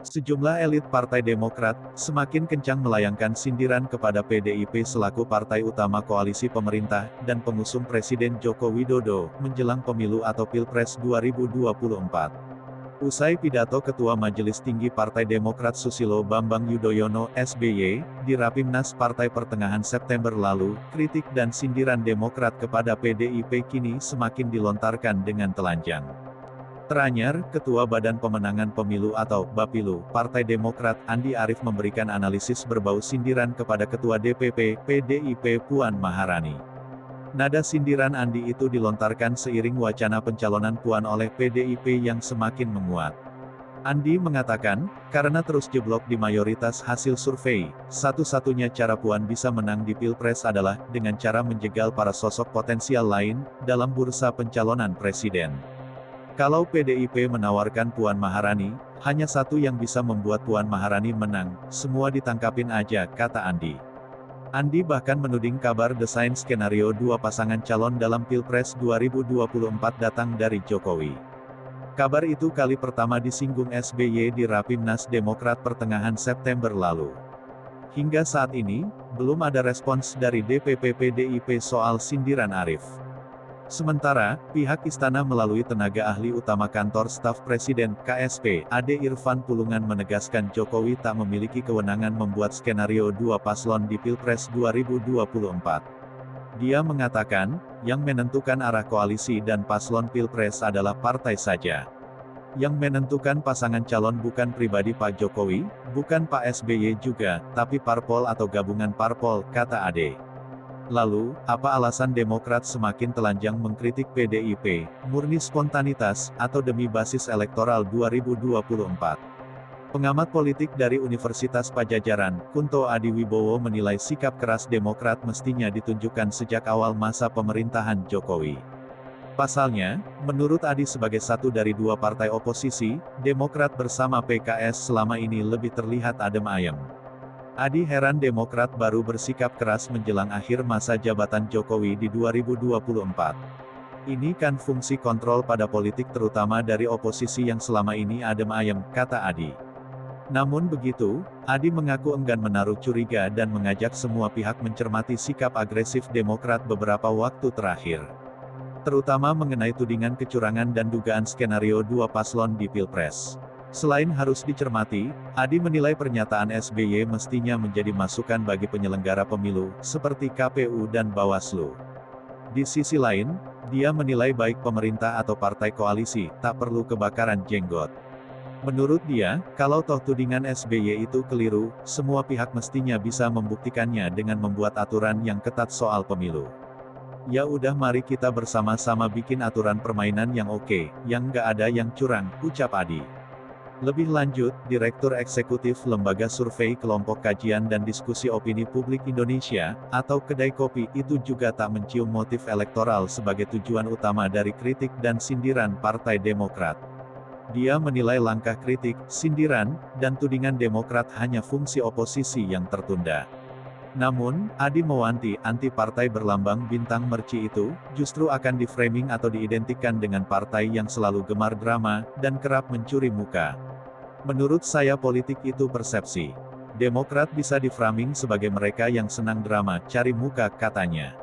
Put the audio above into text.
Sejumlah elit Partai Demokrat, semakin kencang melayangkan sindiran kepada PDIP selaku partai utama koalisi pemerintah, dan pengusung Presiden Joko Widodo, menjelang pemilu atau Pilpres 2024. Usai pidato Ketua Majelis Tinggi Partai Demokrat Susilo Bambang Yudhoyono, SBY, di Rapimnas Partai pertengahan September lalu, kritik dan sindiran Demokrat kepada PDIP kini semakin dilontarkan dengan telanjang. Teranyar, Ketua Badan Pemenangan Pemilu atau Bapilu, Partai Demokrat, Andi Arief memberikan analisis berbau sindiran kepada Ketua DPP, PDIP Puan Maharani. Nada sindiran Andi itu dilontarkan seiring wacana pencalonan Puan oleh PDIP yang semakin menguat. Andi mengatakan, karena terus jeblok di mayoritas hasil survei, satu-satunya cara Puan bisa menang di Pilpres adalah dengan cara menjegal para sosok potensial lain dalam bursa pencalonan presiden. Kalau PDIP menawarkan Puan Maharani, hanya satu yang bisa membuat Puan Maharani menang, semua ditangkapin aja, kata Andi. Andi bahkan menuding kabar desain skenario dua pasangan calon dalam Pilpres 2024 datang dari Jokowi. Kabar itu kali pertama disinggung SBY di Rapimnas Demokrat pertengahan September lalu. Hingga saat ini, belum ada respons dari DPP PDIP soal sindiran Arief. Sementara, pihak istana melalui tenaga ahli utama kantor staf presiden, KSP, Ade Irfan Pulungan menegaskan Jokowi tak memiliki kewenangan membuat skenario dua paslon di Pilpres 2024. Dia mengatakan, yang menentukan arah koalisi dan paslon Pilpres adalah partai saja. Yang menentukan pasangan calon bukan pribadi Pak Jokowi, bukan Pak SBY juga, tapi parpol atau gabungan parpol, kata Ade. Lalu, apa alasan Demokrat semakin telanjang mengkritik PDIP, murni spontanitas, atau demi basis elektoral 2024? Pengamat politik dari Universitas Padjadjaran, Kunto Adiwibowo menilai sikap keras Demokrat mestinya ditunjukkan sejak awal masa pemerintahan Jokowi. Pasalnya, menurut Adi sebagai satu dari dua partai oposisi, Demokrat bersama PKS selama ini lebih terlihat adem ayem. Adi heran Demokrat baru bersikap keras menjelang akhir masa jabatan Jokowi di 2024. Ini kan fungsi kontrol pada politik terutama dari oposisi yang selama ini adem ayem, kata Adi. Namun begitu, Adi mengaku enggan menaruh curiga dan mengajak semua pihak mencermati sikap agresif Demokrat beberapa waktu terakhir. Terutama mengenai tudingan kecurangan dan dugaan skenario dua paslon di Pilpres. Selain harus dicermati, Adi menilai pernyataan SBY mestinya menjadi masukan bagi penyelenggara pemilu, seperti KPU dan Bawaslu. Di sisi lain, dia menilai baik pemerintah atau partai koalisi, tak perlu kebakaran jenggot. Menurut dia, kalau toh tudingan SBY itu keliru, semua pihak mestinya bisa membuktikannya dengan membuat aturan yang ketat soal pemilu. Ya udah mari kita bersama-sama bikin aturan permainan yang oke, yang nggak ada yang curang, ucap Adi. Lebih lanjut, Direktur Eksekutif Lembaga Survei Kelompok Kajian dan Diskusi Opini Publik Indonesia, atau Kedai Kopi, itu juga tak mencium motif elektoral sebagai tujuan utama dari kritik dan sindiran Partai Demokrat. Dia menilai langkah kritik, sindiran, dan tudingan Demokrat hanya fungsi oposisi yang tertunda. Namun, Adi mewanti, anti partai berlambang bintang merci itu, justru akan diframing atau diidentikan dengan partai yang selalu gemar drama, dan kerap mencuri muka. Menurut saya politik itu persepsi. Demokrat bisa diframing sebagai mereka yang senang drama, cari muka, katanya.